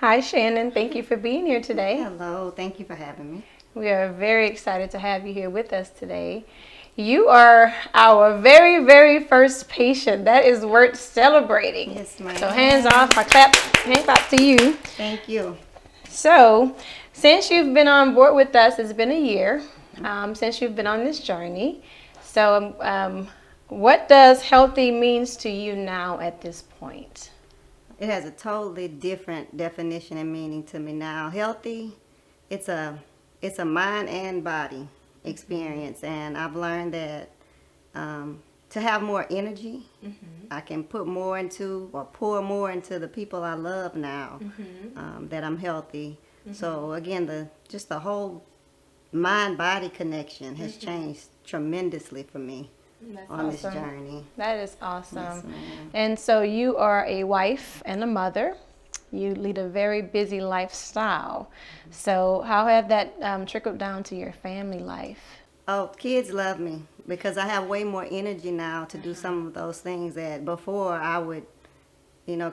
Hi, Shannon. Thank you for being here today. Hello, thank you for having me. We are very excited to have you here with us today. You are our very, very first patient. That is worth celebrating. Yes, ma'am. So hands off, hand clap to you. Thank you. So, since you've been on board with us, it's been a year since you've been on this journey. So, what does healthy means to you now at this point? It has a totally different definition and meaning to me now. Healthy, it's a mind and body experience, and I've learned that to have more energy, I can put more into or pour more into the people I love now. That I'm healthy. So again, the whole mind body connection has changed tremendously for me. That's On this awesome. journey. That is awesome. Yes, ma'am. And so you are a wife and a mother. You lead a very busy lifestyle. So how have that trickled down to your family life? Oh, kids love me because I have way more energy now to do some of those things that before I would,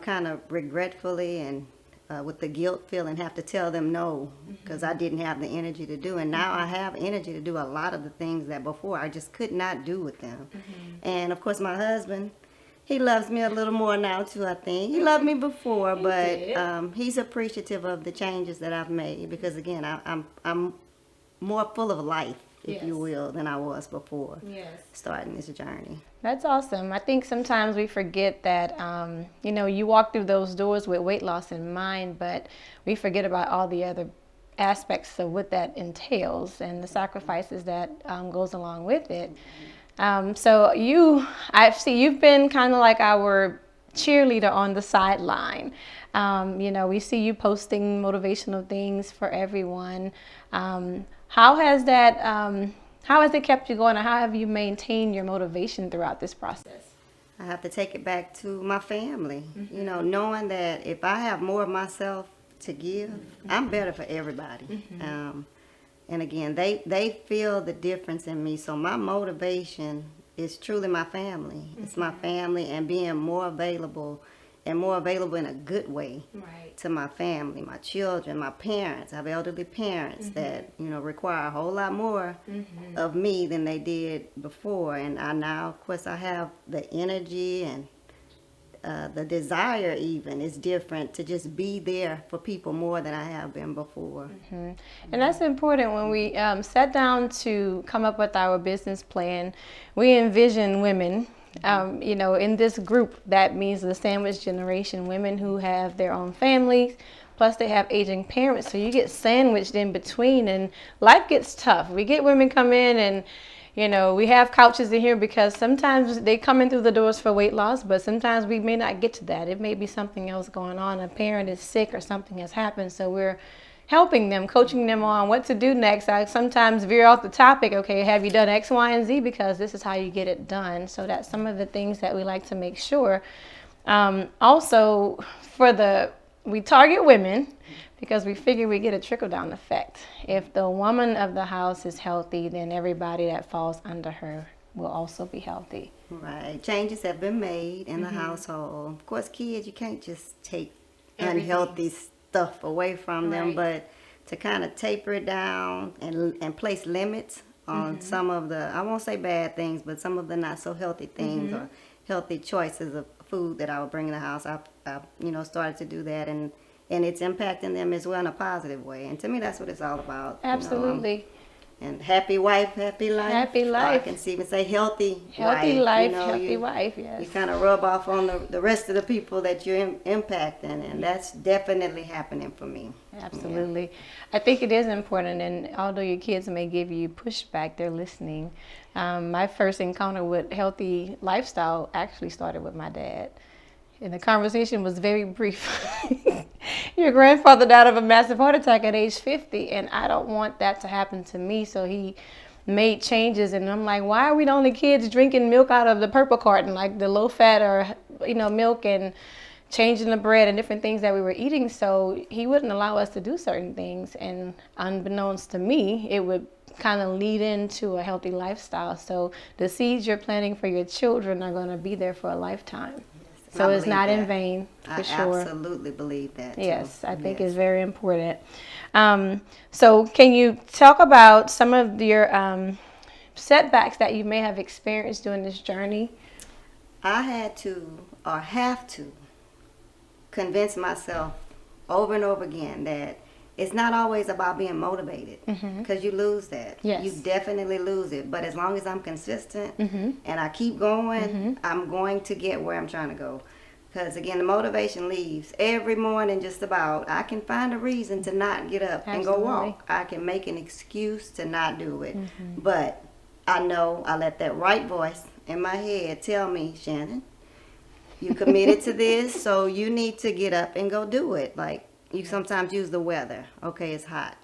kind of regretfully and with the guilt feeling have to tell them no because I didn't have the energy to do. And now I have energy to do a lot of the things that before I just could not do with them. And of course, my husband, he loves me a little more now too, I think. He loved me before, but he's appreciative of the changes that I've made because again, I'm more full of life, if you will, than I was before starting this journey. That's awesome. I think sometimes we forget that, you walk through those doors with weight loss in mind, but we forget about all the other aspects of what that entails and the sacrifices that goes along with it. So you've been kind of like our cheerleader on the sideline. We see you posting motivational things for everyone. How has it kept you going, and how have you maintained your motivation throughout this process? I have to take it back to my family, knowing that if I have more of myself to give, I'm better for everybody. And again, they feel the difference in me. So my motivation is truly my family. It's my family and being more available and more available in a good way to my family, my children, my parents. I have elderly parents that, require a whole lot more of me than they did before. And I now, of course, I have the energy and the desire even is different to just be there for people more than I have been before. And that's important. When we sat down to come up with our business plan, we envision women, in this group. That means the sandwich generation, women who have their own families, plus they have aging parents. So you get sandwiched in between, and life gets tough. We get women come in and we have couches in here because sometimes they come in through the doors for weight loss, but sometimes we may not get to that. It may be something else going on. A parent is sick or something has happened. So we're helping them, coaching them on what to do next. I sometimes veer off the topic. Okay, have you done X, Y, and Z? Because this is how you get it done. So that's some of the things that we like to make sure. Also, we target women because we figure we get a trickle-down effect. If the woman of the house is healthy, then everybody that falls under her will also be healthy. Right. Changes have been made in the household. Of course, kids, you can't just take unhealthy stuff away from them, but to kind of taper it down and place limits on some of the, I won't say bad things, but some of the not so healthy things or healthy choices of food that I would bring in the house. I've started to do that, and it's impacting them as well in a positive way. And to me, that's what it's all about. Absolutely. And happy wife, happy life. Happy life. I can see even say healthy life, wife. healthy wife, yes. You kind of rub off on the rest of the people that you're impacting, and that's definitely happening for me. Absolutely. Yeah. I think it is important, and although your kids may give you pushback, they're listening. My first encounter with healthy lifestyle actually started with my dad. And the conversation was very brief. Your grandfather died of a massive heart attack at age 50, and I don't want that to happen to me. So he made changes, and I'm like, why are we the only kids drinking milk out of the purple carton, like the low fat or milk, and changing the bread and different things that we were eating? So he wouldn't allow us to do certain things, and unbeknownst to me, it would kind of lead into a healthy lifestyle. So the seeds you're planting for your children are going to be there for a lifetime. So it's believe not in that. vain, for I sure. absolutely believe that too. Yes, I think Yes. it's very important. So can you talk about some of your setbacks that you may have experienced during this journey? I had to, or have to, convince myself over and over again that it's not always about being motivated, because you lose that. Yes. You definitely lose it. But as long as I'm consistent Mm-hmm. and I keep going, I'm going to get where I'm trying to go. Because again, the motivation leaves every morning. Just about, I can find a reason to not get up and go Absolutely. walk. I can make an excuse to not do it. But I know I let that right voice in my head tell me, Shannon, you committed to this, so you need to get up and go do it. Like, you sometimes use the weather. Okay, it's hot.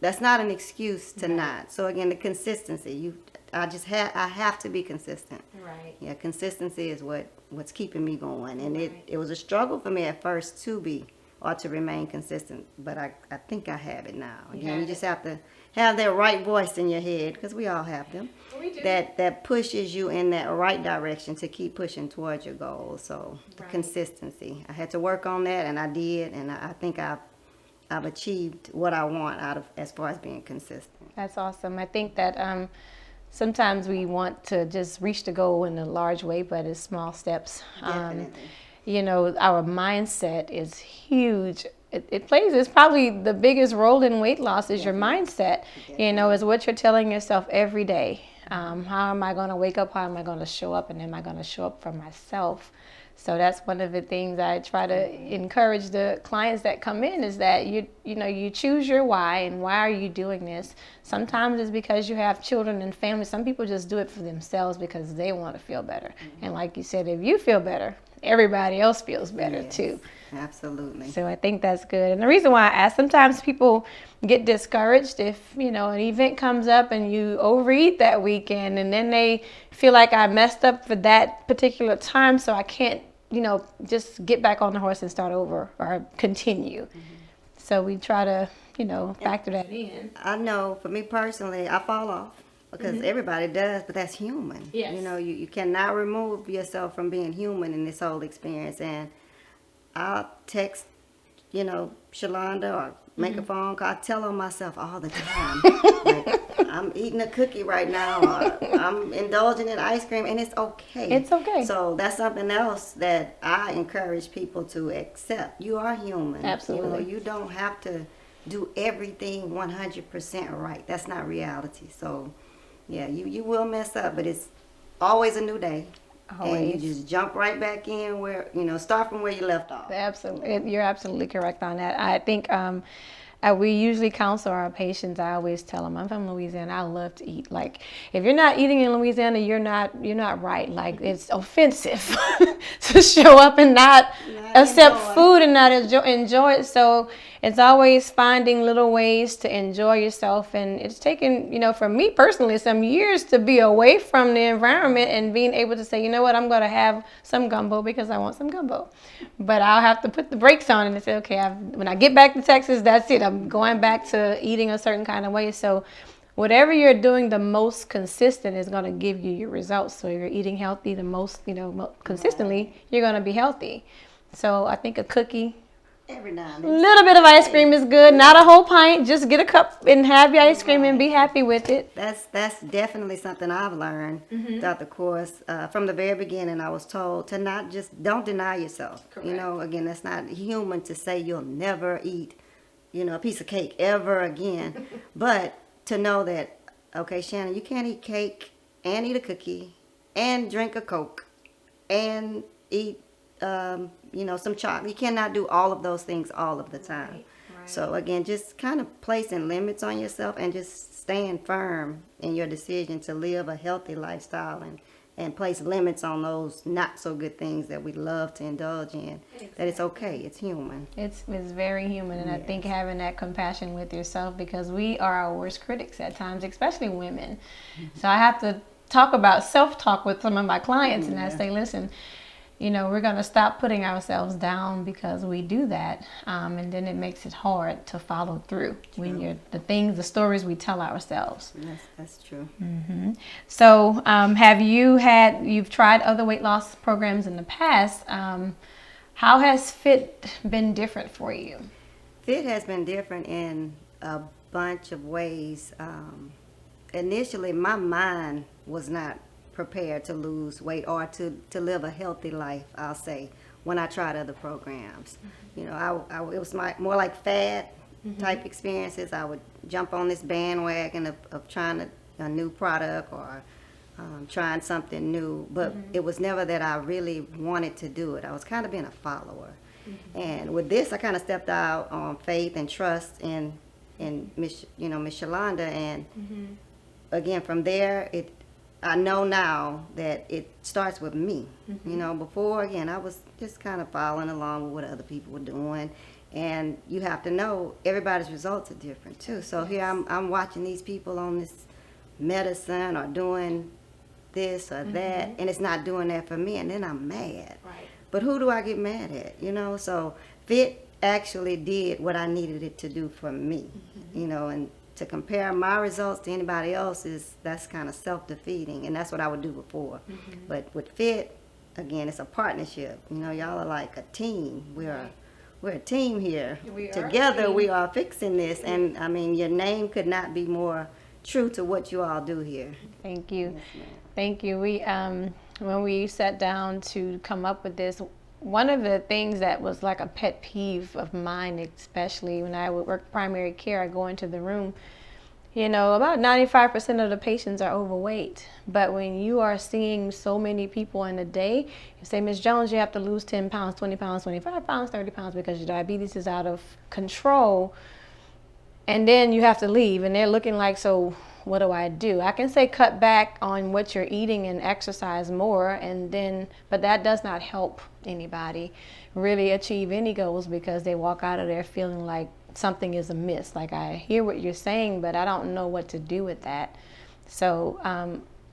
That's not an excuse to not. So again, the consistency. I have to be consistent. Right. Yeah, consistency is what's keeping me going. And it was a struggle for me at first to be or to remain consistent, but I think I have it now. Again, you just have to have that right voice in your head, because we all have them. We do. That pushes you in that right direction to keep pushing towards your goals. So the consistency, I had to work on that, and I did, and I think I've achieved what I want out of, as far as being consistent. That's awesome. I think that sometimes we want to just reach the goal in a large way, but it's small steps. Definitely. Our mindset is huge. It's probably the biggest role in weight loss is your mindset. Is what you're telling yourself every day. How am I going to wake up? How am I going to show up? And am I going to show up for myself? So that's one of the things I try to encourage the clients that come in, is that you choose your why, and why are you doing this? Sometimes it's because you have children and family. Some people just do it for themselves because they want to feel better. And like you said, if you feel better, everybody else feels better too. Absolutely. So I think that's good. And the reason why I ask, sometimes people get discouraged if, an event comes up and you overeat that weekend, and then they feel like I messed up for that particular time, so I can't, just get back on the horse and start over or continue. So we try to, factor that in. I know for me personally, I fall off, because everybody does, but that's human. Yes. You cannot remove yourself from being human in this whole experience. And I'll text, Shalonda, or make a phone call. I tell on myself all the time. Like, I'm eating a cookie right now, or I'm indulging in ice cream, and it's okay. It's okay. So that's something else that I encourage people to accept. You are human. Absolutely. You don't have to do everything 100% right. That's not reality. So, yeah, you will mess up, but it's always a new day. Always. And you just jump right back in where, start from where you left off. Absolutely. You're absolutely correct on that. I think we usually counsel our patients. I always tell them, I'm from Louisiana. I love to eat. Like, if you're not eating in Louisiana, you're not right. Like, it's offensive to show up and not accept food and not enjoy it. So it's always finding little ways to enjoy yourself. And it's taken, for me personally, some years to be away from the environment and being able to say, you know what, I'm going to have some gumbo because I want some gumbo. But I'll have to put the brakes on and say, okay, when I get back to Texas, that's it. I'm going back to eating a certain kind of way. So whatever you're doing the most consistent is going to give you your results. So if you're eating healthy the most, consistently, you're going to be healthy. So I think a cookie, every now and a then, little bit of ice cream is good. Not a whole pint. Just get a cup and have your ice cream and be happy with it. That's definitely something I've learned throughout the course. From the very beginning, I was told to don't deny yourself. Correct. Again, that's not human to say you'll never eat, a piece of cake ever again. But to know that, okay, Shannon, you can't eat cake and eat a cookie and drink a Coke and eat, some chocolate. You cannot do all of those things all of the time. Right. So again, just kind of placing limits on yourself and just staying firm in your decision to live a healthy lifestyle and place limits on those not so good things that we love to indulge in. Exactly. That it's okay. It's human. It's very human. And yes. I think having that compassion with yourself, because we are our worst critics at times, especially women. So I have to talk about self-talk with some of my clients, and I say, listen, we're going to stop putting ourselves down because we do that. And then it makes it hard to follow through when the stories we tell ourselves. Yes, that's true. So you've tried other weight loss programs in the past. How has F.I.T been different for you? F.I.T has been different in a bunch of ways. Initially, my mind was not prepared to lose weight or to live a healthy life, I'll say, when I tried other programs. It was more like fad type experiences. I would jump on this bandwagon of trying a new product or trying something new, but it was never that I really wanted to do it. I was kind of being a follower. And with this, I kind of stepped out on faith and trust in Miss Shalonda, and again, from there, I know now that it starts with me. Before, again, I was just kind of following along with what other people were doing. And you have to know everybody's results are different too. So here I'm watching these people on this medicine or doing this or that, and it's not doing that for me, and then I'm mad. Right. But who do I get mad at? So F.I.T actually did what I needed it to do for me. And to compare my results to anybody else's, that's kind of self-defeating, and that's what I would do before. But with F.I.T, again, it's a partnership. Y'all are like a team. We're a team here. Together we are fixing this, and I mean, your name could not be more true to what you all do here. Thank you. Yes, Thank you. When we sat down to come up with this, one of the things that was like a pet peeve of mine, especially when I would work primary care, I go into the room, about 95% of the patients are overweight. But when you are seeing so many people in a day, you say, Ms. Jones, you have to lose 10 pounds, 20 pounds, 25 pounds, 30 pounds because your diabetes is out of control. And then you have to leave, and they're looking like, so what do? I can say cut back on what you're eating and exercise more, but that does not help anybody really achieve any goals, because they walk out of there feeling like something is amiss. Like, I hear what you're saying, but I don't know what to do with that. So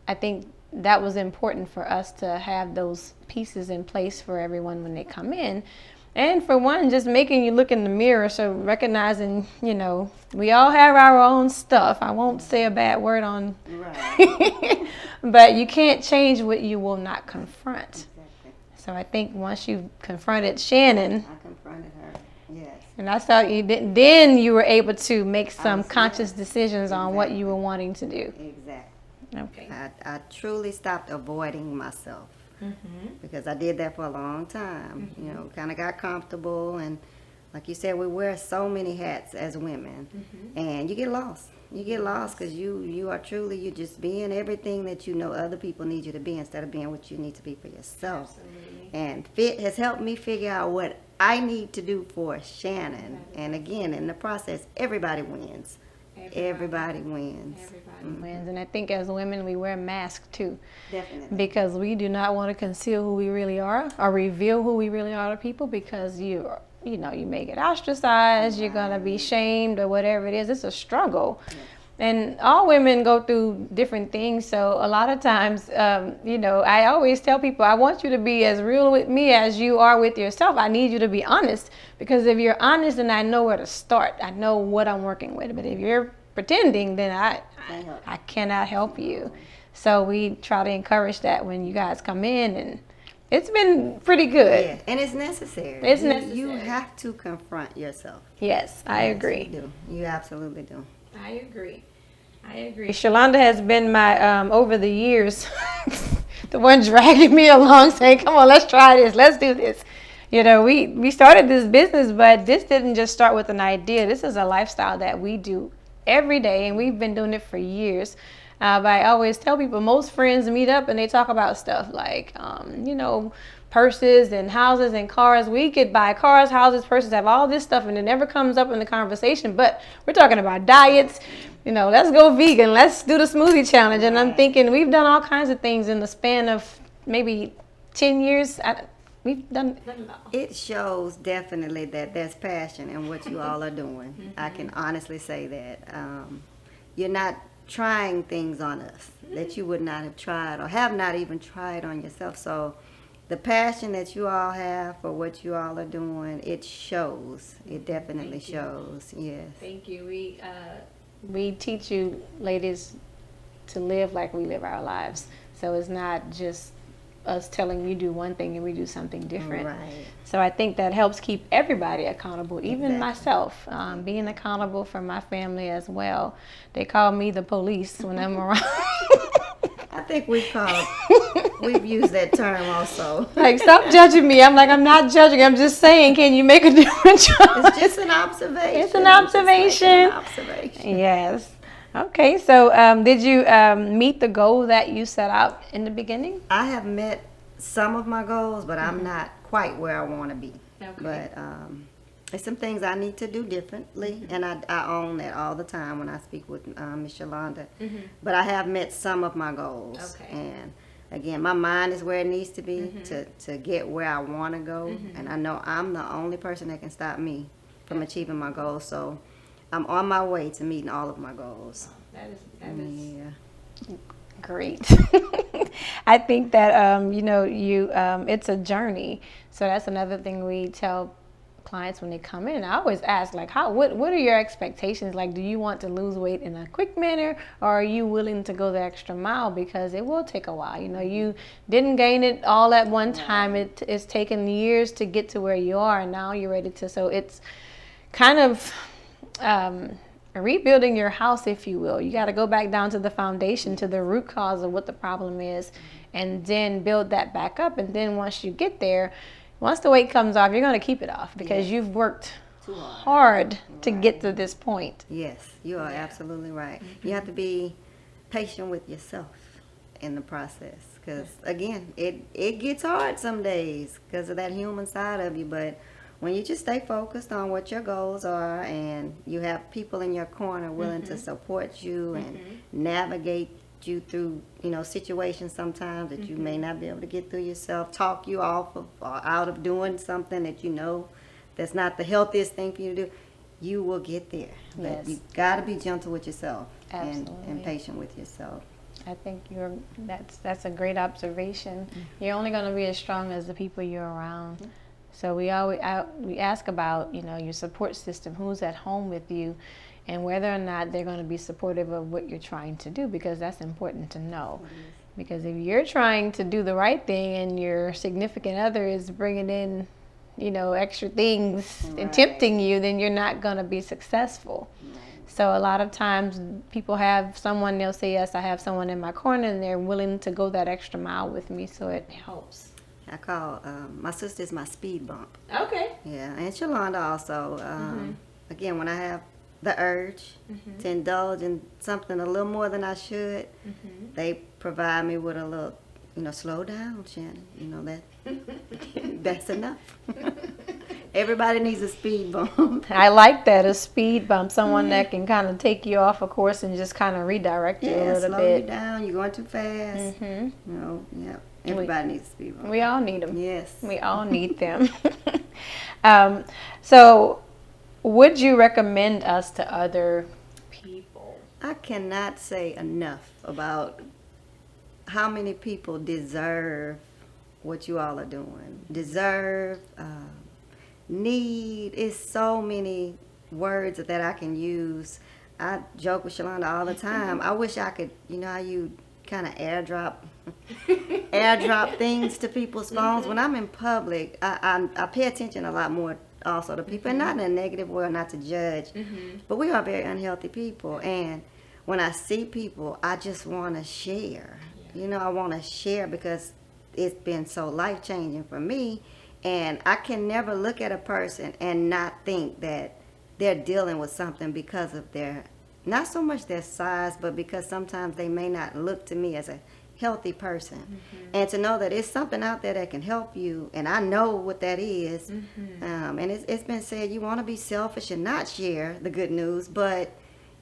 I think that was important for us to have those pieces in place for everyone when they come in. And for one, just making you look in the mirror, so recognizing, we all have our own stuff. I won't say a bad word on, Right. but you can't change what you will not confront. Exactly. So I think once you confronted Shannon, I confronted her. Yes. and I saw you, then you were able to make some Yes. conscious decisions on what you were wanting to do. Exactly. Okay. I truly stopped avoiding myself. Because I did that for a long time. Kind of got comfortable, and like you said, we wear so many hats as women, and you get lost. You get lost because you're just being everything that other people need you to be, instead of being what you need to be for yourself. Absolutely. And F.I.T has helped me figure out what I need to do for Shannon. And again, in the process, everybody wins. Everybody wins. Everybody wins. And I think as women, we wear masks too. Definitely. Because we do not want to conceal who we really are or reveal who we really are to people, because you may get ostracized, you're going to be shamed or whatever it is. It's a struggle. Yes. And all women go through different things. So a lot of times, I always tell people, I want you to be as real with me as you are with yourself. I need you to be honest, because if you're honest, then I know where to start. I know what I'm working with. But if you're pretending, then I cannot help you. So we try to encourage that when you guys come in, and it's been pretty good. Yeah, and it's necessary. It's necessary. You have to confront yourself. Yes, I agree. You do. You absolutely do. I agree. Shalonda has been my, over the years, the one dragging me along, saying, come on, let's try this. Let's do this. We started this business, but this didn't just start with an idea. This is a lifestyle that we do every day, and we've been doing it for years. But I always tell people, most friends meet up and they talk about stuff like, purses and houses and cars. We could buy cars, houses, purses, have all this stuff, and it never comes up in the conversation. But we're talking about diets. Let's go vegan. Let's do the smoothie challenge. And I'm thinking, we've done all kinds of things in the span of maybe 10 years. We've done it all. It shows definitely that there's passion in what you all are doing. I can honestly say that. You're not trying things on us that you would not have tried or have not even tried on yourself. So the passion that you all have for what you all are doing, it shows. It definitely shows. Yes. Thank you. We teach you ladies to live like we live our lives. So it's not just us telling you do one thing and we do something different. Right. So I think that helps keep everybody accountable, even Exactly. myself, being accountable for my family as well. They call me the police when I'm around. I think we've used that term also. Like, stop judging me. I'm like, I'm not judging. I'm just saying, can you make a different choice? It's just an observation. It's an observation. An observation. Yes. Okay. So, did you meet the goal that you set out in the beginning? I have met some of my goals, but I'm not quite where I want to be. Okay. But there's some things I need to do differently, and I own that all the time when I speak with Miss Yolanda. But I have met some of my goals. Okay. And again, my mind is where it needs to be to get where I want to go. And I know I'm the only person that can stop me from achieving my goals. So I'm on my way to meeting all of my goals. That is Yeah. great. I think that it's a journey. So that's another thing we tell clients when they come in. I always ask, like, what are your expectations? Like, do you want to lose weight in a quick manner, or are you willing to go the extra mile? Because it will take a while. You didn't gain it all at one time. It's taken years to get to where you are, and now you're ready to. So it's kind of rebuilding your house, if you will. You got to go back down to the foundation, to the root cause of what the problem is, and then build that back up. And then once you get there, once the weight comes off, you're going to keep it off because you've worked hard to get to this point. Yes, you are absolutely right. You have to be patient with yourself in the process, because again, it gets hard some days because of that human side of you. But when you just stay focused on what your goals are, and you have people in your corner willing to support you and navigate you through situations sometimes that you may not be able to get through yourself, talk you off of or out of doing something that that's not the healthiest thing for you to do, you will get there. But you got to be gentle with yourself and patient with yourself. I think that's a great observation. You're only going to be as strong as the people you're around. So we ask about your support system, who's at home with you, and whether or not they're going to be supportive of what you're trying to do, because that's important to know. Because if you're trying to do the right thing and your significant other is bringing in, extra things and tempting you, then you're not going to be successful. So a lot of times people have someone, they'll say, yes, I have someone in my corner, and they're willing to go that extra mile with me, so it helps. I call my sister's my speed bump. Okay. Yeah, and Shalonda also. Again, when I have the urge to indulge in something a little more than I should, they provide me with a little, slow down, Shannon. That's enough. Everybody needs a speed bump. I like that, a speed bump, someone that can kind of take you off a course and just kind of redirect you a little slow bit. You down. You're going too fast. Everybody needs a speed bump. We all need them. Yes. We all need them. So would you recommend us to other people? I cannot say enough about how many people deserve what you all are doing. Deserve, need. It's so many words that I can use. I joke with Shalonda all the time. I wish I could, how you kind of airdrop things to people's phones. When I'm in public, I pay attention a lot more also to people, and not in a negative way, not to judge, but we are very unhealthy people, and when I see people, I just want to share. I want to share because it's been so life-changing for me, and I can never look at a person and not think that they're dealing with something because of not so much their size, but because sometimes they may not look to me as a healthy person. And to know that it's something out there that can help you, and I know what that is. And it's been said, you want to be selfish and not share the good news, but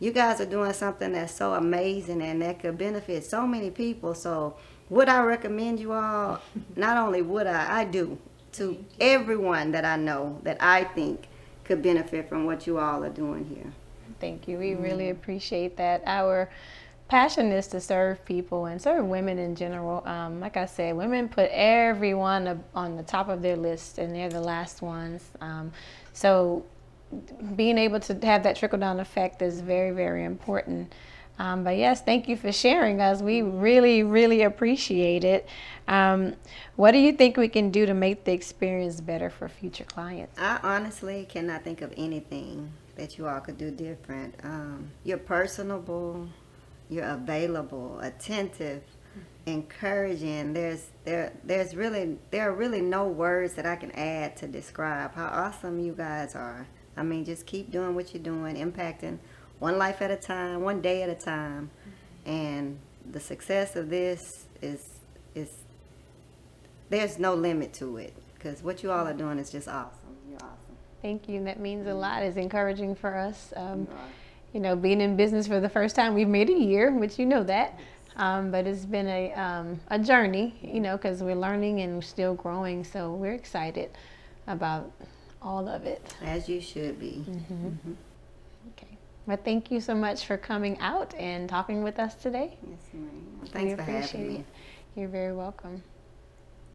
you guys are doing something that's so amazing and that could benefit so many people. So would I recommend you all? Not only would I do, to everyone that I know that I think could benefit from what you all are doing here. Thank you. We really appreciate that. Our passion is to serve people and serve women in general. Like I said, women put everyone on the top of their list, and they're the last ones. So being able to have that trickle down effect is very, very important. But yes, thank you for sharing us. We really, really appreciate it. What do you think we can do to make the experience better for future clients? I honestly cannot think of anything that you all could do different. You're personable, you're available, attentive, encouraging. There are really no words that I can add to describe how awesome you guys are. I mean, just keep doing what you're doing, impacting one life at a time, one day at a time, and the success of this is there's no limit to it, because what you all are doing is just awesome. You're awesome. Thank you. That means a lot. It's encouraging for us. Being in business for the first time, we've made a year, which you know that. But it's been a journey, because we're learning and we're still growing. So we're excited about all of it. As you should be. Okay. Well, thank you so much for coming out and talking with us today. Yes, ma'am. Thanks for having me. You're very welcome.